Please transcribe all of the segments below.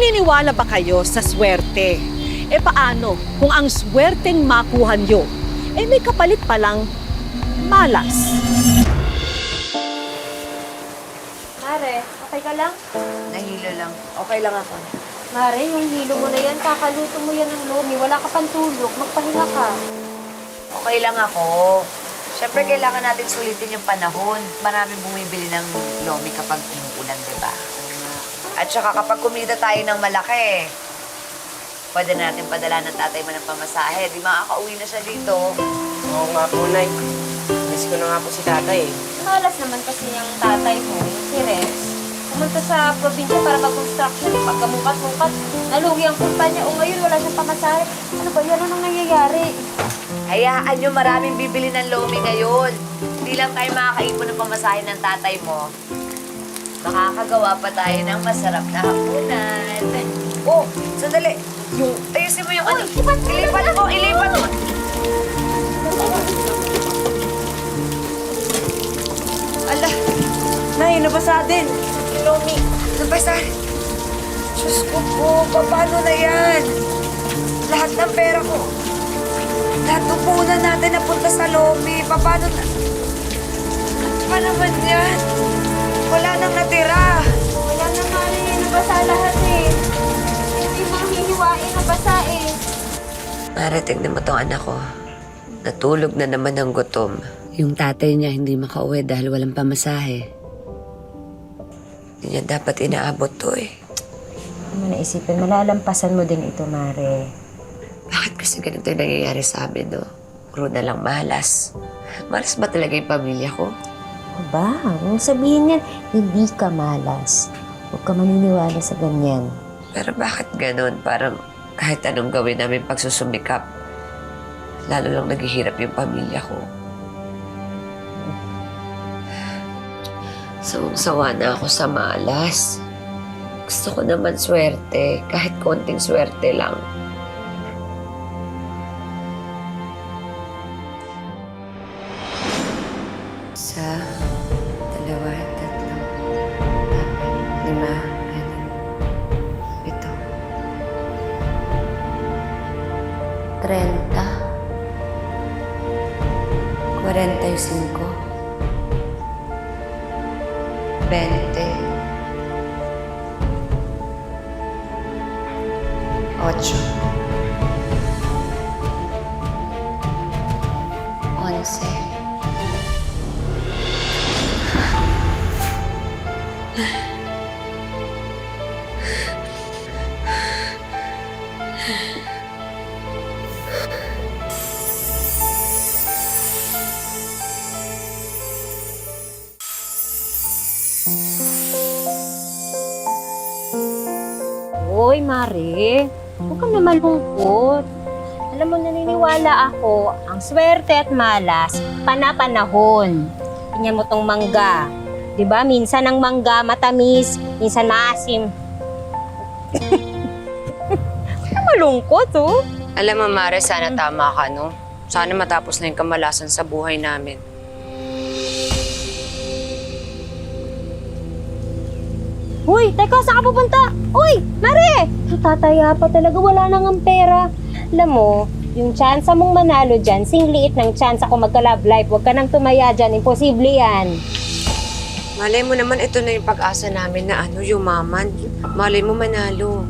Naniniwala ba kayo sa swerte? E paano kung ang swerteng makuha nyo, may kapalit palang malas? Mare, okay ka lang? Nahilo lang. Okay lang ako. Mare, yung hilo mo na yan, kakaluto mo yan ng lomi. Wala ka pang tulog, magpahinga ka. Okay lang ako. Siyempre, kailangan natin sulitin yung panahon. Maraming bumibili ng lomi kapag umuulan, di ba? At saka kapag kumita tayo ng malaki, pwede natin padala ng tatay mo ng pamasahe. Di makakauwi na siya dito. Oo nga po, Nay. Miss ko na nga po si tatay eh. Malas naman kasi yung tatay mo, yung si Rex. Pumunta sa probinsya para mag-construction. Pagkamukat-mukat, nalugi ang kumpanya. O ngayon, wala siyang pamasahe. Ano ba yan? Anong nangyayari? Hayaan nyo, maraming bibili ng lomi ngayon. Hindi lang tayo makakaipon ng pamasahe ng tatay mo. Makakagawa pa tayo ng masarap na hapunan. Oh, sandali. Ayusin mo yung ano. Ilipat mo, ilipat mo. Ala, Nay, nabasa din. Lomi, nabasa. Diyos ko po, paano na yan? Lahat ng pera ko. Lahat ng puhunan natin napunta sa lomi. Paano na? Ano pa naman yan? Wala nang natira. Wala na, Mare. Nabasa lahat eh. Hindi mo hihiwain, nabasa eh. Mare, tignan mo tong anak ko. Natulog na naman ng gutom. Yung tatay niya hindi makauwi dahil walang pamasahe. Hindi niya dapat inaabot to eh. Ano naisipin, malalampasan mo din ito, Mare. Bakit kasi ganito yung nangyayari sa amin, no? Puro na lang malas. Malas ba talaga yung pamilya ko? Ba, kung sabihin yan, hindi ka malas. Huwag ka maniniwala sa ganyan. Pero bakit ganun? Parang kahit anong gawin namin pagsusumikap, lalo lang naghihirap yung pamilya ko. Sawang-sawa na ako sa malas. Gusto ko naman swerte, kahit konting swerte lang. Isa, dalawa, tatlo, apat, lima, anim, pito. 30, 45, 20, 8, 11, Hoy, Mare. Huwag ka na malungkot. Alam mo, naniniwala ako, ang swerte at malas, panapanahon. Tingnan mo tong mangga. 'Di ba? Minsan ang mangga matamis, minsan maasim. Huwag ka malungkot, oh. Alam mo, Mare, sana tama ka, no? Sana matapos na yung kamalasan sa buhay namin. Uy, teka, saan ka pupunta? Uy, Mare! Tataya pa talaga, wala nang ang pera. Alam mo, yung tsansa mong manalo dyan, singliit ng tsansa ko magka-love life. Huwag ka nang tumaya dyan, imposible yan. Malay mo naman, ito na yung pag-asa namin na yumaman. Malay mo manalo.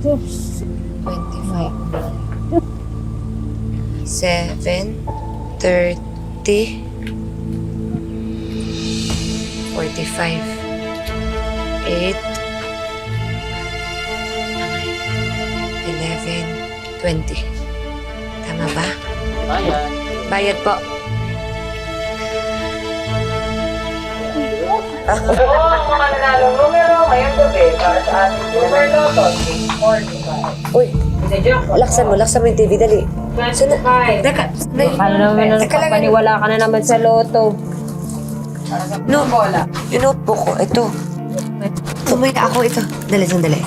25. 7, 30, 45. 8, 11, 20. Tama ba? Bayad. Bayad po. Oo, ang mga nanalong numero ngayong gabi para sa ating Super Lotto 645. Uy, laksan mo yung TV, dali. 25. Teka, Ano naman, paniwala ka na naman sa loto. Para sa bola. yung notebook ko, ito. Tumay na ako ito. Dali, sandali.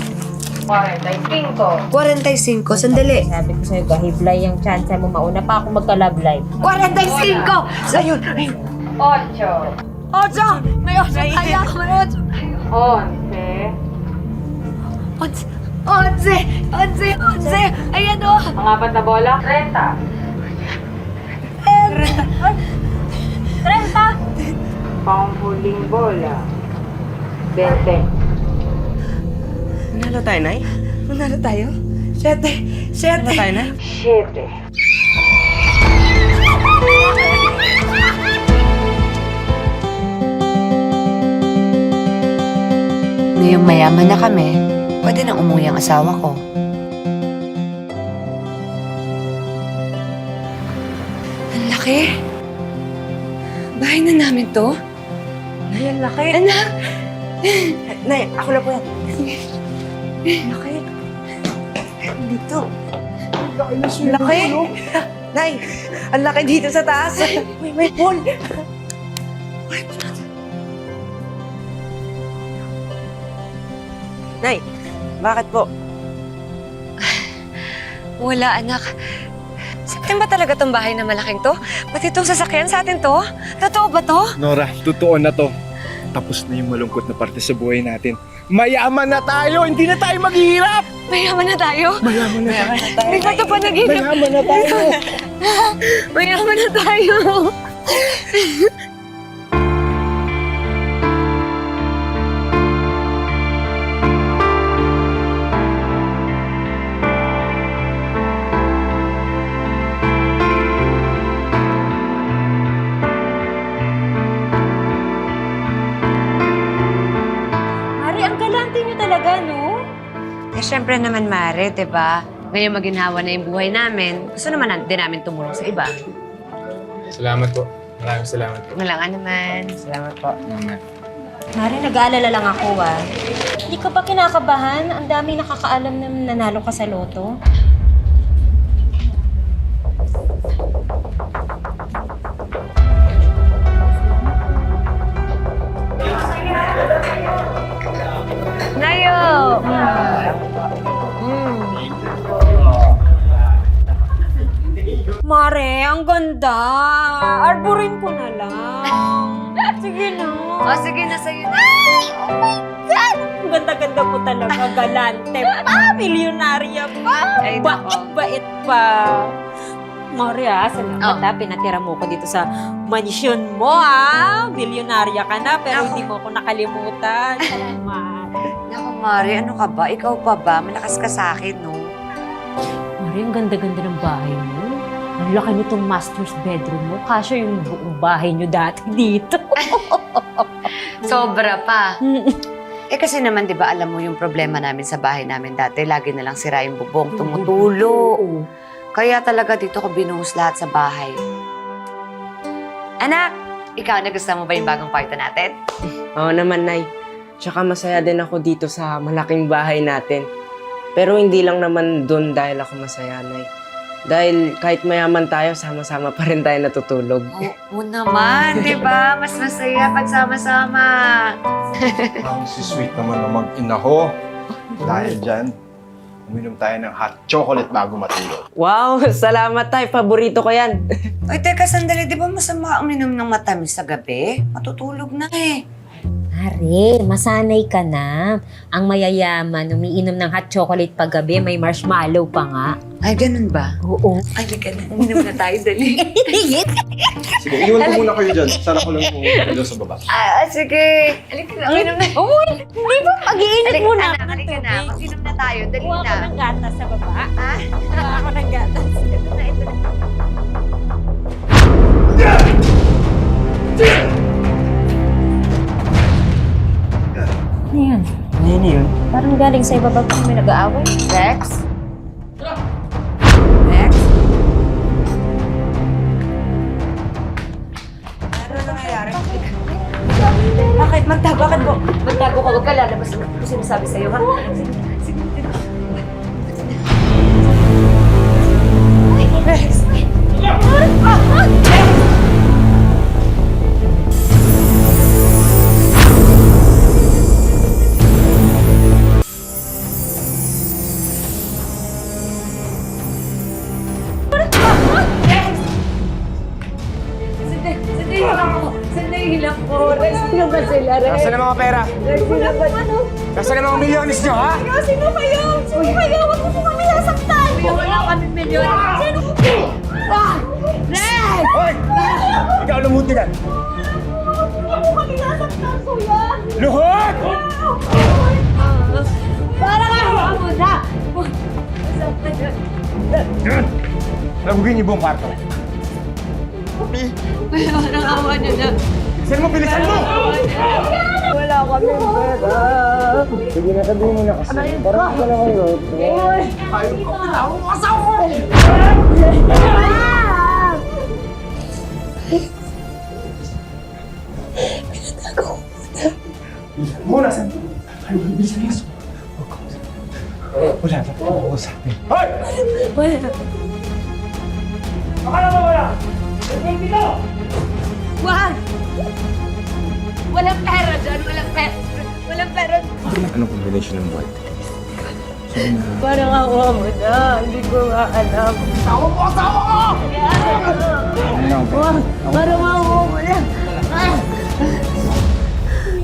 45. 45, sandali. Sabi ko sa'yo, gahiblay yung tsansa mo. Mauna pa ako magka-love life. 45! Ayun, ayun. 8. Ocho! May ocho tayo! May ocho tayo! 11. Onze! Ayan o! Ang apat na bola, 30. 30! Panghuling bola, 20. Manalo tayo, Nay? Manalo tayo? Siyete! Manalo tayo, Nay? 7. Ngayong mayaman na kami, pwede nang umuwi ang asawa ko. Ang laki. Bahay na namin to. Nay, ang laki. Anak! Nay, ako na po yan. Ang laki. Dito. Ang laki. Nay, ang laki dito sa taas. May pool. Nay, bakit po? Wala, anak. Sa atin ba talaga tong bahay na malaking to? Pati itong sasakyan sa atin to? Totoo ba to? Nora, totoo na to. Tapos na yung malungkot na parte sa buhay natin. Mayaman na tayo! Hindi na tayo maghihirap! Mayaman na tayo? Mayaman na tayo! Hindi ba ito pa naghihirap? Mayaman na tayo! Mayaman na tayo! Mari, ang galante niyo talaga, no? Eh, syempre naman, Mare, diba? Ngayon maginhawa na yung buhay namin. Gusto naman din namin tumulong sa iba. Salamat po. Maraming salamat po. Walang naman. Salamat po. Mari, nag-aalala lang ako, ah. Hindi ka ba kinakabahan? Ang daming nakakaalam na nanalo ka sa loto. Nayo! Mare, ang ganda. Arborin ko na lang. Sige na. O, sige na sa'yo na. Ang ganda-ganda po talaga. Galante pa. Milyonarya pa. Ay, nako. Bait-bait pa. Mare, salamat Oh. Pinatira mo ko dito sa mansyon mo, ah. Milyonarya ka na, pero Ako. hindi mo ako nakalimutan. Salamat. Naku, Mare, ano ka ba? Ikaw pa ba? Malakas ka sa akin, no? Mare, ang ganda-ganda ng bahay mo. Ang laki nitong master's bedroom mo. Kasya yung buong bahay nyo dati dito. Sobra pa. Eh kasi naman, di ba, alam mo yung problema namin sa bahay namin dati. Lagi na lang sira yung bubong, tumutulo. Kaya talaga dito ko binuhos lahat sa bahay. Anak, ikaw, nagustuhan mo ba yung bagong kwarto natin? Oo naman, Nay. Tsaka masaya din ako dito sa malaking bahay natin. Pero hindi lang naman doon dahil ako masaya, Nay. Dahil kahit mayaman tayo, sama-sama pa rin tayo natutulog. Oo naman, di ba? Mas masaya pag sama-sama. Ang sweet naman ng mag-ina ko. Dahil dyan, uminom tayo ng hot chocolate bago matulog. Wow! Salamat, Tay. Paborito ko yan. Ay, teka, sandali. Di ba masama uminom ng matamis sa gabi? Matutulog na eh. Mare, masanay ka na. Ang mayayaman, umiinom ng hot chocolate paggabi, may marshmallow pa nga. Ay, ganun ba? Oo. Ay, liga na. Uminom na tayo, dali. Sige, iwan ko muna kayo dyan. Sana ko lang kung sa baba. Sige. Halika na, uminom na. Uy, hindi ba mag-iinit Halika muna na, ako ng halika na. tubig? Mag-inom na tayo, dali Kuha na. ko ng gatas sa baba. Ah, Kuha ako ng gatas. ito na, ito na. Ano yan? Ano yun? Parang galing sa ibaba pa kami nag-aaway. Rex? Rex? Ano nangyayari? Bakit? Bakit po? Magtago ka, huwag ka lalabas na kung sinasabi sa'yo, ha? Sige, sige. Rex! Sandali lang po. Sandali lang po. Sino ba sila, Rex? Nasaan ang mga pera? Sino ba? Nasaan ang mga milyones nyo, ha? Sino kayo? Sino kayo? Huwag mo po kami nasaktan! Wala kami milyon. Sino? Ah! Rex! Hoy! Ikaw lumuti ka. Huwag mo kami nasaktan, kuya! Luhod! Para ka! Mo na! Labugin niyo buong kwarto. Bilisan mo, bilisan mo! Wala kami pera. Sige na, sabihin mo na kasi. Parang wala kayo. Ayaw ko, pinawang mo asawa ko! Muna, saan? Ay, bilisan niyo. Wala na po ako sa atin. Hoy! Wala. Akala mo wala? Sabihin dito! Wag! Walang pera dyan, walang pera. Walang pera. Anong combination ng buhay? Parang awa mo na, hindi ko nga alam. Asawa ko! Asawa ko! Wag, parang awa mo na.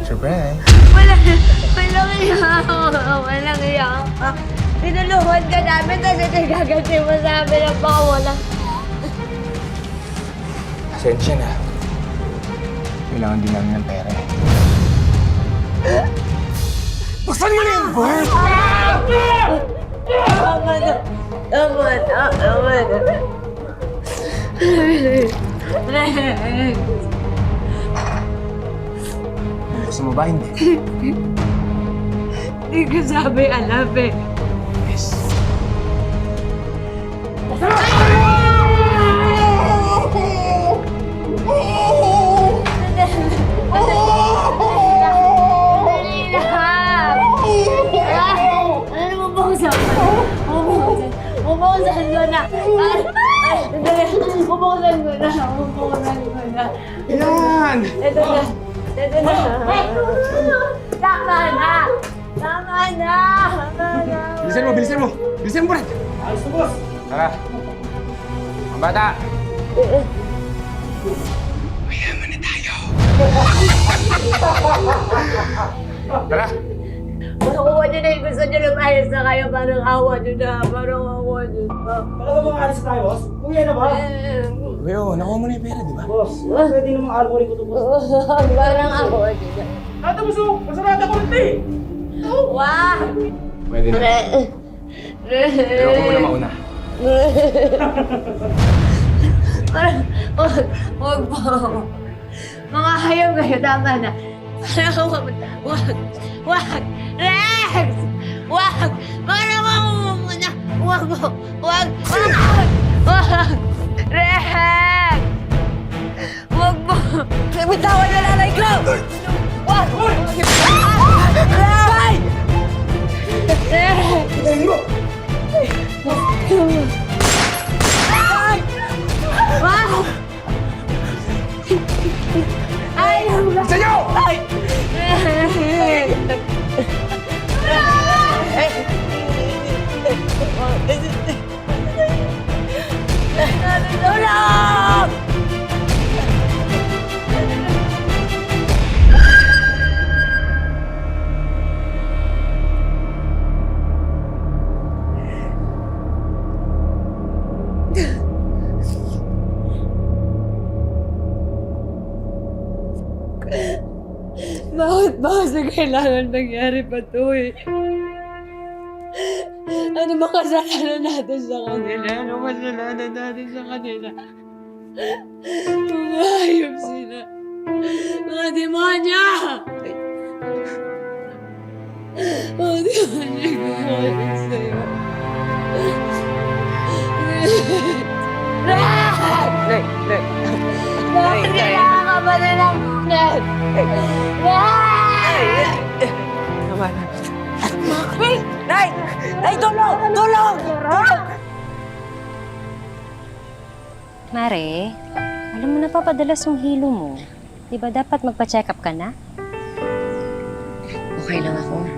Surprise! Walang iya. Walang iya. Tinulungan ka namin, tapos ito gaganti mo sa amin ang pakawalan. Pasensya na. Kailangan din namin ng pera eh. Buksan mo na yung board! Tama na. Tama na. Tama na. Gusto mo ba hindi? Hindi ko sabi alam eh. Yes. Umuusan ko na. Umuusan ko na. Yan! Ito na. Ito na. Tama na. Tama na. Tama na. Bilisan mo, bilisan mo! Bilisan mo, Brad! Ayos na, boss! Tara! Mga bata! Mayaman na tayo! Tara! Makukuha nyo na yung gusto nyo lumayas na kayo. Parang awa nyo na. Parang awa nyo na. Talaga mga alis tayo, boss? Kuya na ba? Leo, nakuha mo na yung pera, di ba? Boss, pwede namang alburin ko to, boss. Parang awa nyo na. Nata mo, so, masarada ko rin, eh! Wah! Pwede na. Pero ako muna mauna. Parang, wag po. Mga hayop kayo, tama na. Parang wag! Rex! Wag! Parang wag mo muna. Wag mo. Wag! Rex! Wag mo. Bitawan na nanay ko! Wag! Rex! Rex! Tingnan mo! Wag! Ayaw na! Sa inyo! Tulong! Bakit ba kasi kailangan nangyari pa to eh? Ano ba kasalanan natin sa kanila? Ano kasalanan natin sa kanila? Mga hayop sila. Mga demonya! Mga demonya gumawa sa'yo. Nay! Bakit kailangan ka ba na ng unan? Tama na. Nay, tulong! Tulong! Tulong! Mare, alam mo napapadalas yung hilo mo. Di ba dapat magpa-check up ka na? Okay lang ako.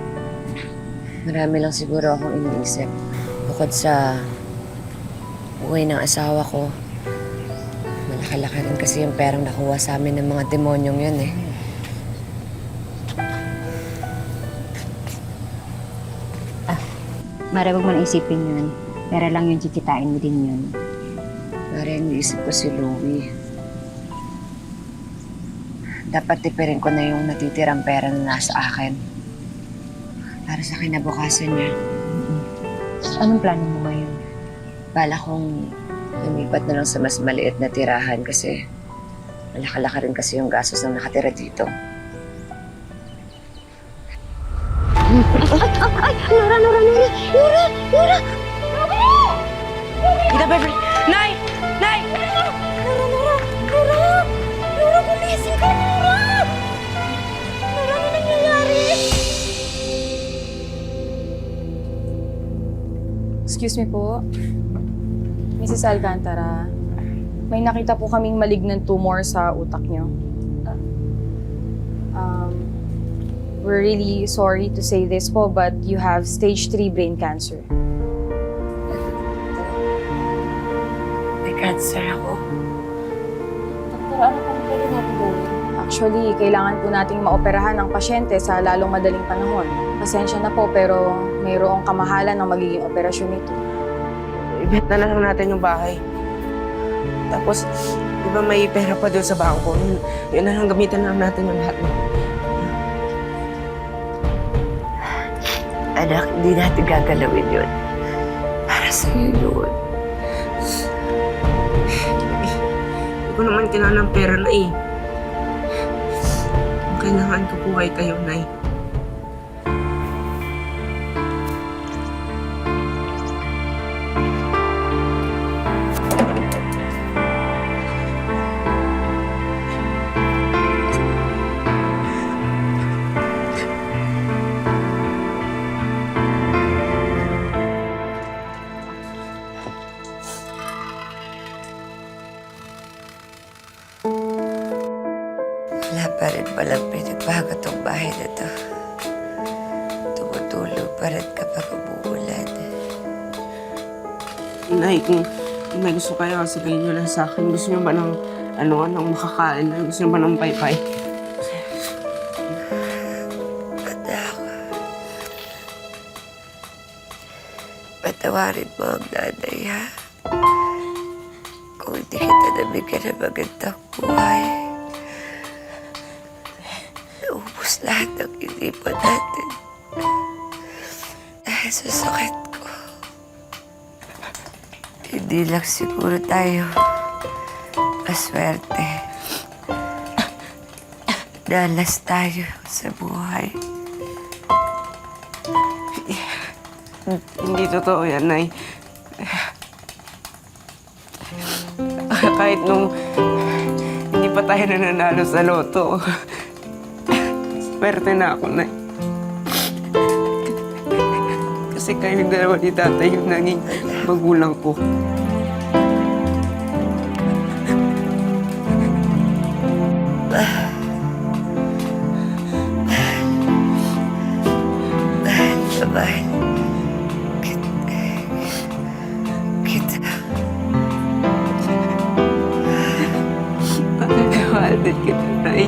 Marami lang siguro akong iniisip. Bukod sa buhay ng asawa ko, malaki-laki rin kasi yung perang nakuha sa amin ng mga demonyong yun eh. Mare, huwag mo na isipin yun. Pera lang yung kikitain mo din yun. Mare, iniisip ko si Louie. Dapat tipirin ko na yung natitirang pera na nasa akin. Para sa kinabukasan niya. Anong plano mo ngayon? Bala kong lumipat na lang sa mas maliit na tirahan kasi malaki-laki rin kasi yung gastos ng nakatira dito. Ida, Beverly! Nay! Nay! Excuse me po. Mrs. Alcantara, may nakita po kaming malignant tumor sa utak niyo. We're really sorry to say this po, but you have stage 3 brain cancer. May cancer ako. Doktor, ano pang pwede natin gawin? Actually, kailangan po nating maoperahan ang pasyente sa lalong madaling panahon. Pasensya na po, pero mayroong kamahalan ng magiging operasyon nito. Ibenta na lang natin yung bahay. Tapos, di ba may pera pa doon sa bangko? Yun na lang, gamitan na lang natin yung lahat. Anak, hindi natin gagalawin yun. Para sa'yo yun. Hindi ko naman kailangan ng pera na eh. Ang kailangan ko po ay kayo, Nay. Wala pa rin palang pinagbago tong bahay na to. Tumutulog pa rin kapag umuulan. Nay, kung may gusto kayo, sabihin nyo lang sa akin. Gusto nyo ba ng, ng makakain? Gusto nyo ba ng paypay? Anak, patawarin mo ang nanay, ha? Kung hindi kita nabigyan ng magandang buhay, naubos lahat ng inipan natin dahil sa sakit ko. Hindi lang siguro tayo maswerte. Dalas tayo sa buhay. Hindi totoo yan, Nay. Kahit nung hindi pa tayo nananalo sa loto, swerte na ako, Nay. Kasi kayong dalawa ni tatay yung naging magulang ko. Mahal kita. Mahal din kita, Nay.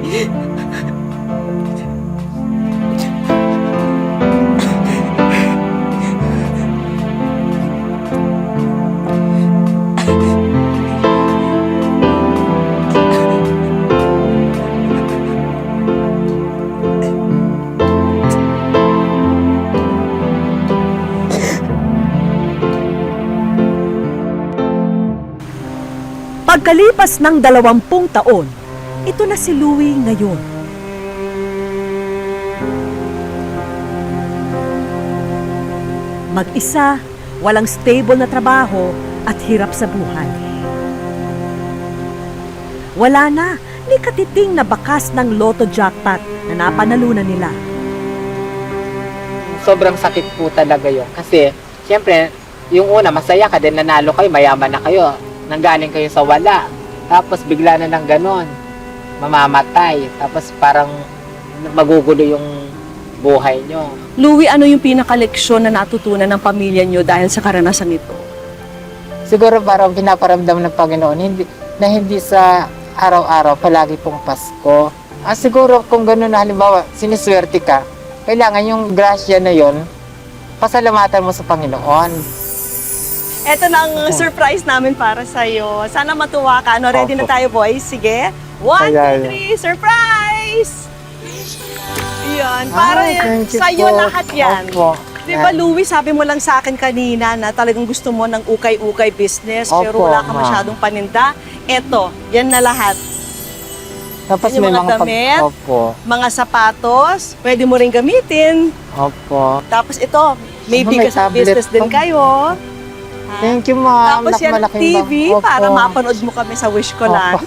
Pagkalipas ng 20 taon, ito na si Louie ngayon. Mag-isa, walang stable na trabaho at hirap sa buhay. Wala na ni katiting na bakas ng Lotto jackpot na napanalunan nila. Sobrang sakit po talaga yun. Kasi, siyempre, yung una, masaya ka din, nanalo kayo, mayaman na kayo. Nanggaling kayo sa wala. Tapos bigla na ng ganon, mamamatay. Tapos parang magugulo yung buhay nyo. Louie, ano yung pinakaleksyon na natutunan ng pamilya nyo dahil sa karanasan ito? Siguro parang pinaparamdam ng Panginoon na hindi sa araw-araw, palagi pong Pasko. Siguro kung gano'n na halimbawa, siniswerte ka, kailangan yung grasya na yon pasalamatan mo sa Panginoon. Ito na ang surprise namin para sa'yo. Sana matuwa ka. Ano, ready na Opo. tayo, boys? Sige. 1, Ayan. 2, 3, surprise! Yan, para Ay, thank you sa'yo po. lahat yan. Opo. Di ba, Louie, sabi mo lang sa akin kanina na talagang gusto mo ng ukay-ukay business pero Opo, wala ka ma'am. masyadong paninda. Eto, yan na lahat. Tapos Yung may mga mga damit. Opo. Mga sapatos, pwede mo rin gamitin. Opo. Tapos ito, may May bigas at tablet business din pa. kayo. Thank you, ma'am. Tapos yan ang Malaking TV Opo. para mapanood mo kami sa Wish Ko Lang.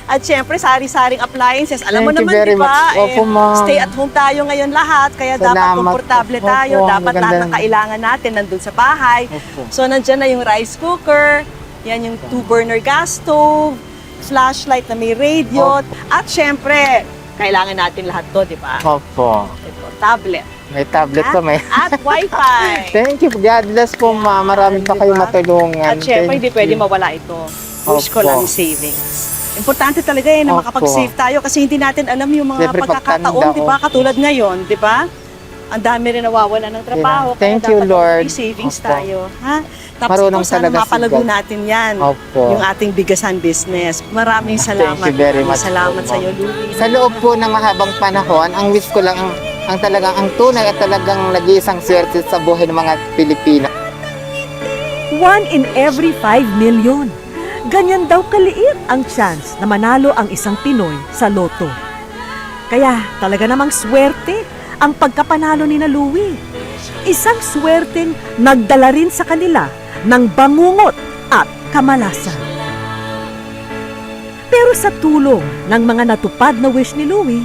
At syempre, sari-saring appliances. Alam mo Thank you naman, very di ba? much. Opo, ma'am. Stay at home tayo ngayon lahat. Kaya dapat Salamat komportable po. tayo. Opo, Dapat lahat maganda. ng kailangan natin nandun sa bahay. Opo. So, nandyan na yung rice cooker. Yan yung 2-burner gas stove. Flashlight na may radio. At syempre, kailangan natin lahat to, di ba? Opo. Ito, tablet. May tablet pa, may. At wifi. Thank you. God bless po, ma'am. Marami pa Di kayo ba? matulungan. At syempre, hindi Thank pwede you. mawala ito. Wish ko Opo. lang savings. Importante talaga na Opo. makapag-save tayo kasi hindi natin alam yung mga Siyempre, pagkakataon, pagtanda, di ba? opo. Katulad ngayon, di ba? Ang dami rin nawawala ng trabaho. Yeah. Thank kaya you, dapat Lord. may savings Opo. tayo. Ha? Tapos Marunong ito, sana talaga si mapalago God. natin yan. Opo. Yung ating bigasan business. Maraming salamat. Thank you very Maraming much salamat po, sa iyo, Louie. Sa loob po ng mahabang panahon, ang wish ko lang ang talagang ang tunay at talagang nag-iisang swerte sa buhay ng mga Pilipino. 1 in every 5 million. Ganyan daw kaliit ang chance na manalo ang isang Pinoy sa loto. Kaya talaga namang swerte ang pagkapanalo ni na Louie. Isang swerteng nagdala rin sa kanila ng bangungot at kamalasan. Pero sa tulong ng mga natupad na wish ni Louie,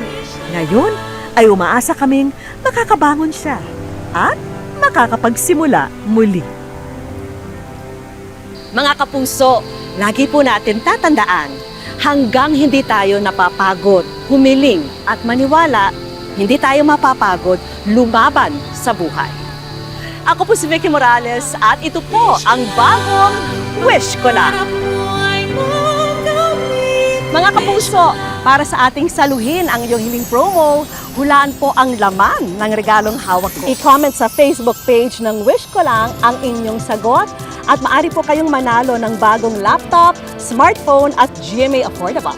ngayon ay umaasa kaming makakabangon siya at makakapagsimula muli. Mga kapuso, lagi po natin tatandaan, hanggang hindi tayo napapagod, humiling at maniwala, hindi tayo mapapagod lumaban sa buhay. Ako po si Vicky Morales at ito po ang bagong Wish Ko Lang. Mga kapuso, para sa ating saluhin ang iyong hiling promo, hulaan po ang laman ng regalong hawak ko. I-comment sa Facebook page ng Wish Ko Lang ang inyong sagot at maaari po kayong manalo ng bagong laptop, smartphone at GMA Affordable.